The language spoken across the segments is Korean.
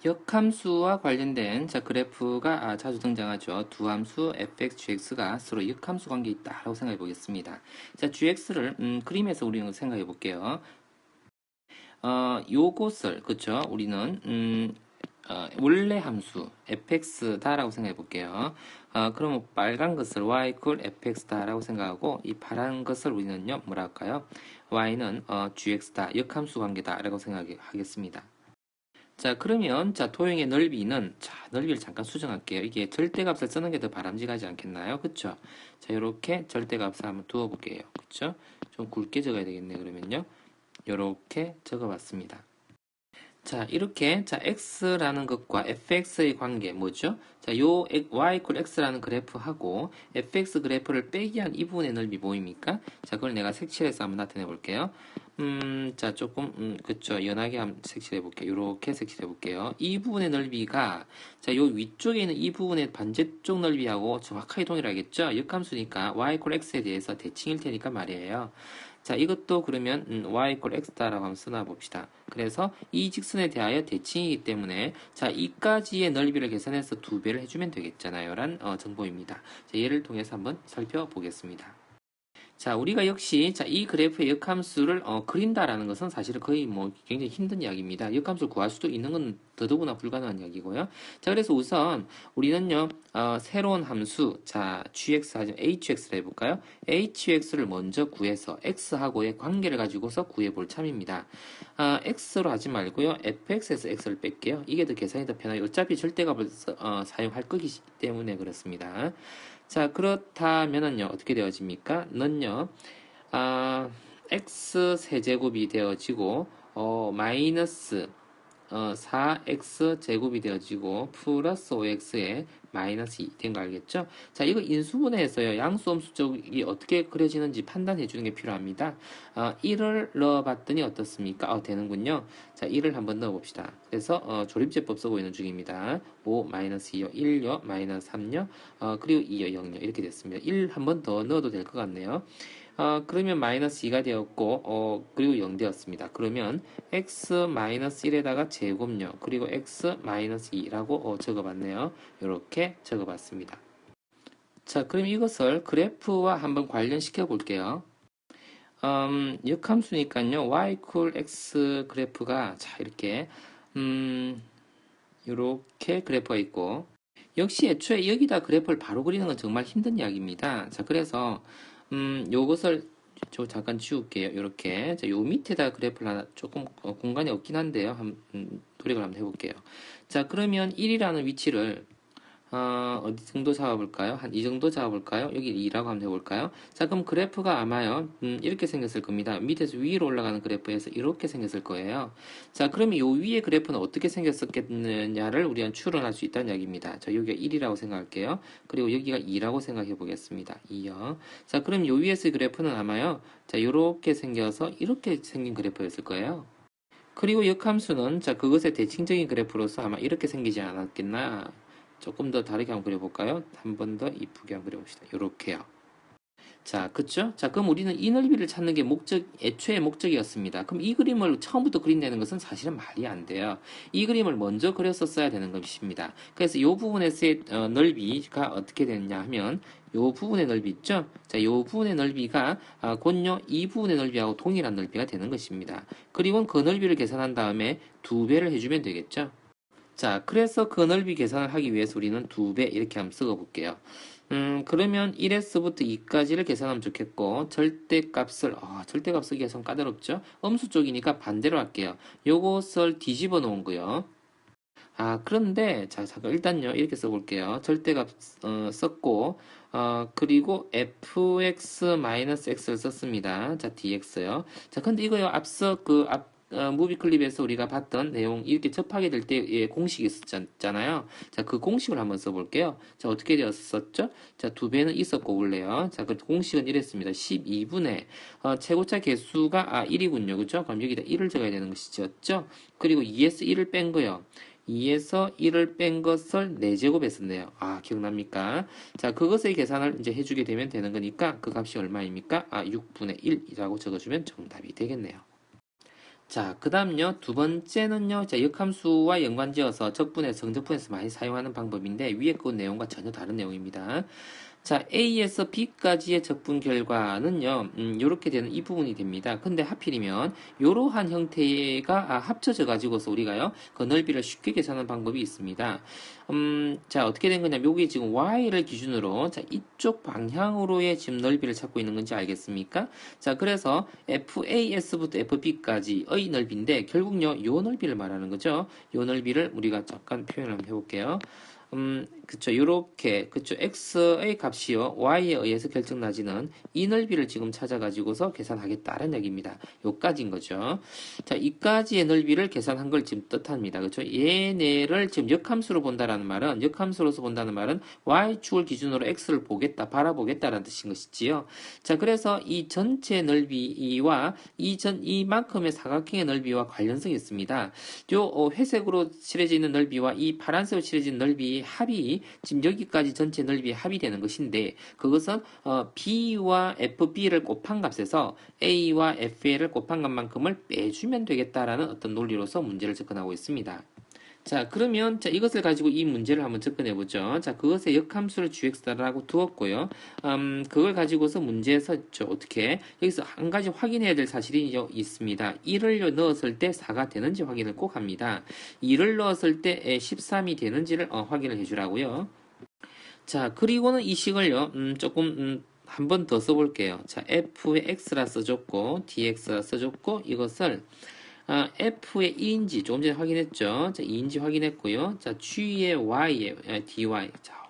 역함수와 관련된 그래프가 자주 등장하죠. 두 함수 fx, gx가 서로 역함수 관계에 있다라고 생각해 보겠습니다. 자, gx를 그림에서 우리는 생각해 볼게요. 요것을 그쵸? 우리는 원래 함수 fx다라고 생각해 볼게요. 그러면 빨간 것을 y equal fx다라고 생각하고 이 파란 것을 우리는요 뭐라 할까요? y는 gx다, 역함수 관계다라고 생각하겠습니다. 자, 그러면, 토형의 넓이는, 넓이를 잠깐 수정할게요. 이게 절대값을 쓰는 게 더 바람직하지 않겠나요? 그쵸? 자, 요렇게 절대값을 한번 두어볼게요. 그쵸? 좀 굵게 적어야 되겠네, 그러면요. 요렇게 적어봤습니다. 자, 이렇게, x라는 것과 fx의 관계, 뭐죠? 자, 요 y equal x라는 그래프하고 fx 그래프를 빼기한 이 부분의 넓이 뭐입니까? 자, 그걸 내가 색칠해서 한번 나타내 볼게요. 자, 조금, 그쵸. 연하게 한번 색칠해 볼게요. 요렇게 색칠해 볼게요. 이 부분의 넓이가, 자, 요 위쪽에 있는 이 부분의 반대쪽 넓이하고 정확하게 동일하겠죠? 역함수니까 y equal x에 대해서 대칭일 테니까 말이에요. 자, 이것도 그러면 y equal x다라고 한번 써놔 봅시다. 그래서 이 직선에 대하여 대칭이기 때문에 자, 이까지의 넓이를 계산해서 2배를 해주면 되겠잖아요. 란 정보입니다. 자, 예를 통해서 한번 살펴보겠습니다. 자, 우리가 역시 이 그래프의 역함수를 그린다라는 것은 사실은 거의 굉장히 힘든 이야기입니다. 역함수를 구할 수도 있는 건 더더구나 불가능한 이야기고요. 자, 그래서 우선 우리는요 새로운 함수 gx 하죠. hx를 해볼까요? hx를 먼저 구해서 x하고의 관계를 가지고서 구해볼 참입니다. x로 하지 말고요 fx에서 x를 뺄게요. 이게 더 계산이 더 편해요. 어차피 절대값을 사용할 거기 때문에 그렇습니다. 자, 그렇다면은요, 어떻게 되어집니까? 는요, x 세제곱이 되어지고, 마이너스 4x 제곱이 되어지고 플러스 5x에 마이너스 2 된 거 알겠죠? 자, 이거 인수분해에서요 양수 함수 쪽이 어떻게 그려지는지 판단해 주는 게 필요합니다. 1을 넣어봤더니 어떻습니까? 되는군요. 자, 1을 한번 넣어봅시다. 그래서 조립제법 쓰고 있는 중입니다. 5 마이너스 2요, 1요, 마이너스 3요, 그리고 2요, 0요 이렇게 됐습니다. 1 한 번 더 넣어도 될 것 같네요. 그러면 마이너스 2가 되었고, 그리고 0 되었습니다. 그러면 x 마이너스 1에다가 제곱요. 그리고 x 마이너스 2라고 적어봤네요. 이렇게 적어봤습니다. 자, 그럼 이것을 그래프와 한번 관련시켜 볼게요. 역함수니까요. y equal x 그래프가 이렇게 이렇게 그래프가 있고 역시 애초에 여기다 그래프를 바로 그리는 건 정말 힘든 이야기입니다. 자, 그래서 요것을 저 잠깐 지울게요. 이렇게 요 밑에다 그래프를 하나 조금 공간이 없긴 한데요. 노력을 한번 해볼게요. 자, 그러면 1이라는 위치를 어디 정도 잡아볼까요? 한 이 정도 잡아볼까요? 여기 2라고 한번 해볼까요? 자, 그럼 그래프가 아마요, 이렇게 생겼을 겁니다. 밑에서 위로 올라가는 그래프에서 이렇게 생겼을 거예요. 자, 그러면 요 위에 그래프는 어떻게 생겼었겠느냐를 우리가 추론할 수 있다는 이야기입니다. 자, 여기가 1이라고 생각할게요. 그리고 여기가 2라고 생각해 보겠습니다. 2요. 자, 그럼 요 위에서의 그래프는 아마요, 자, 요렇게 생겨서 이렇게 생긴 그래프였을 거예요. 그리고 역함수는 그것의 대칭적인 그래프로서 아마 이렇게 생기지 않았겠나. 조금 더 다르게 한번 그려볼까요? 한 번 더 이쁘게 한번 그려봅시다. 요렇게요. 자, 그쵸? 자, 그럼 우리는 이 넓이를 찾는 게 애초의 목적이었습니다. 그럼 이 그림을 처음부터 그린다는 것은 사실은 말이 안 돼요. 이 그림을 먼저 그렸었어야 되는 것입니다. 그래서 이 부분에서의 넓이가 어떻게 되느냐 하면 이 부분의 넓이 있죠? 자, 이 부분의 넓이가 곧요 이 부분의 넓이하고 동일한 넓이가 되는 것입니다. 그리고 그 넓이를 계산한 다음에 2배를 해주면 되겠죠? 자, 그래서 그 넓이 계산을 하기 위해서 우리는 2배 이렇게 한번 쓰어 볼게요. 그러면 1S부터 2까지를 계산하면 좋겠고, 절대값 쓰기가 좀 까다롭죠? 음수 쪽이니까 반대로 할게요. 요것을 뒤집어 놓은 거요. 그런데, 자, 잠깐, 일단요, 이렇게 써볼게요. 절대값, 썼고, 그리고 fx-x를 썼습니다. 자, dx요. 자, 근데 이거요, 앞서 무비 클립에서 우리가 봤던 내용 이렇게 접하게 될 때의 공식이 있었잖아요. 자, 그 공식을 한번 써볼게요. 자, 어떻게 되었었죠? 자, 2배는 있었고 원래요. 자, 그 공식은 이랬습니다. 12분의 최고차 개수가 1이군요. 그죠? 그럼 여기다 1을 적어야 되는 것이죠. 그리고 2에서 1을 뺀 거요. 2에서 1을 뺀 것을 4제곱에 썼네요. 기억납니까? 자, 그것의 계산을 이제 해주게 되면 되는 거니까 그 값이 얼마입니까? 6분의 1이라고 적어주면 정답이 되겠네요. 자, 그 다음요, 두 번째는요, 자, 역함수와 연관지어서 적분에서 정적분에서 많이 사용하는 방법인데, 위에 그 내용과 전혀 다른 내용입니다. 자, A에서 B까지의 적분 결과는요, 요렇게 되는 이 부분이 됩니다. 근데 하필이면, 요러한 형태가 합쳐져 가지고서 우리가요, 그 넓이를 쉽게 계산하는 방법이 있습니다. 자, 어떻게 된 거냐면, 여기 지금 Y를 기준으로, 자, 이쪽 방향으로의 지금 넓이를 찾고 있는 건지 알겠습니까? 자, 그래서 FAS부터 FB까지의 넓이인데, 결국요, 요 넓이를 말하는 거죠. 요 넓이를 우리가 잠깐 표현을 한번 해볼게요. 그쵸. 요렇게, 그쵸. x의 값이요. y에 의해서 결정나지는 이 넓이를 지금 찾아가지고서 계산하겠다는 얘기입니다. 요까지인 거죠. 자, 이까지의 넓이를 계산한 걸 지금 뜻합니다. 그쵸. 얘네를 지금 역함수로 본다라는 말은, 역함수로서 본다는 말은 y축을 기준으로 x를 보겠다, 바라보겠다라는 뜻인 것이지요. 자, 그래서 이 전체 넓이와 이만큼의 사각형의 넓이와 관련성이 있습니다. 요, 회색으로 칠해져 있는 넓이와 이 파란색으로 칠해진 넓이의 합이 지금 여기까지 전체 넓이의 합이 되는 것인데 그것은 B와 FB를 곱한 값에서 A와 FA를 곱한 값만큼을 빼주면 되겠다라는 어떤 논리로서 문제를 접근하고 있습니다. 자, 그러면 자 이것을 가지고 이 문제를 한번 접근해 보죠. 자, 그것의 역함수를 gx라고 두었고요. 그걸 가지고서 문제에서 어떻게 여기서 한 가지 확인해야 될 사실이 있습니다. 1을 넣었을 때 4가 되는지 확인을 꼭 합니다. 2를 넣었을 때 13이 되는지를 확인을 해주라고요. 자, 그리고는 이 식을요. 조금 한 번 더 써볼게요. 자, f의 x라 써줬고 dx라 써줬고 이것을 F의 2인지 조금 전에 확인했죠. 자, 2인지 확인했고요. 자, G의 Y의 dy. 자,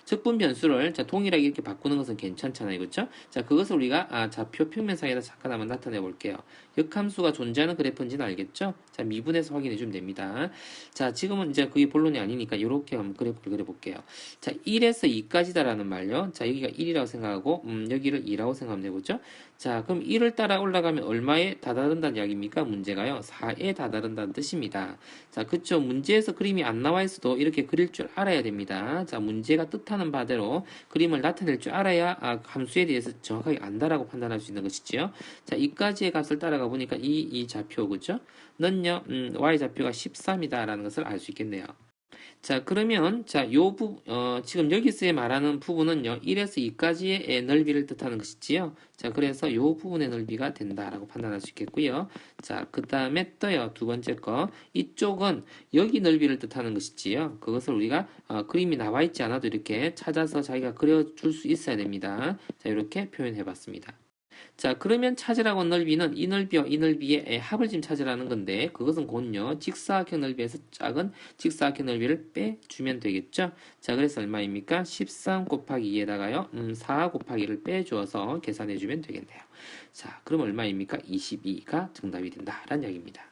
적분 변수를 자, 동일하게 이렇게 바꾸는 것은 괜찮잖아요. 그렇죠? 자, 그것을 우리가 좌표 평면상에다 잠깐 한번 나타내 볼게요. 역함수가 존재하는 그래프인지는 알겠죠? 자, 미분해서 확인해 주면 됩니다. 자, 지금은 이제 그게 본론이 아니니까 이렇게 한번 그래프를 그려 볼게요. 자, 1에서 2까지다라는 말요. 자, 여기가 1이라고 생각하고 여기를 2라고 생각하면 되겠죠? 자, 그럼 1을 따라 올라가면 얼마에 다다른다는 이야기입니까? 문제가요. 4에 다다른다는 뜻입니다. 자, 그쵸. 문제에서 그림이 안 나와 있어도 이렇게 그릴 줄 알아야 됩니다. 자, 문제가 뜻하는 바대로 그림을 나타낼 줄 알아야 함수에 대해서 정확하게 안다라고 판단할 수 있는 것이지요. 자, 이까지의 값을 따라가 보니까 이 좌표, 그죠? 는요, y 좌표가 13이다라는 것을 알 수 있겠네요. 자, 그러면, 자, 지금 여기서 말하는 부분은요, 1에서 2까지의 넓이를 뜻하는 것이지요. 자, 그래서 요 부분의 넓이가 된다라고 판단할 수 있겠고요. 자, 그 다음에 또요, 두 번째 거. 이쪽은 여기 넓이를 뜻하는 것이지요. 그것을 우리가, 그림이 나와 있지 않아도 이렇게 찾아서 자기가 그려줄 수 있어야 됩니다. 자, 이렇게 표현해 봤습니다. 자, 그러면 찾으라고 한 넓이는 이 넓이와 이 넓이의 합을 지금 찾으라는 건데 그것은 곧요 직사각형 넓이에서 작은 직사각형 넓이를 빼주면 되겠죠. 자, 그래서 얼마입니까? 13 곱하기 2에다가요 4 곱하기를 빼주어서 계산해주면 되겠네요. 자, 그럼 얼마입니까? 22가 정답이 된다라는 이야기입니다.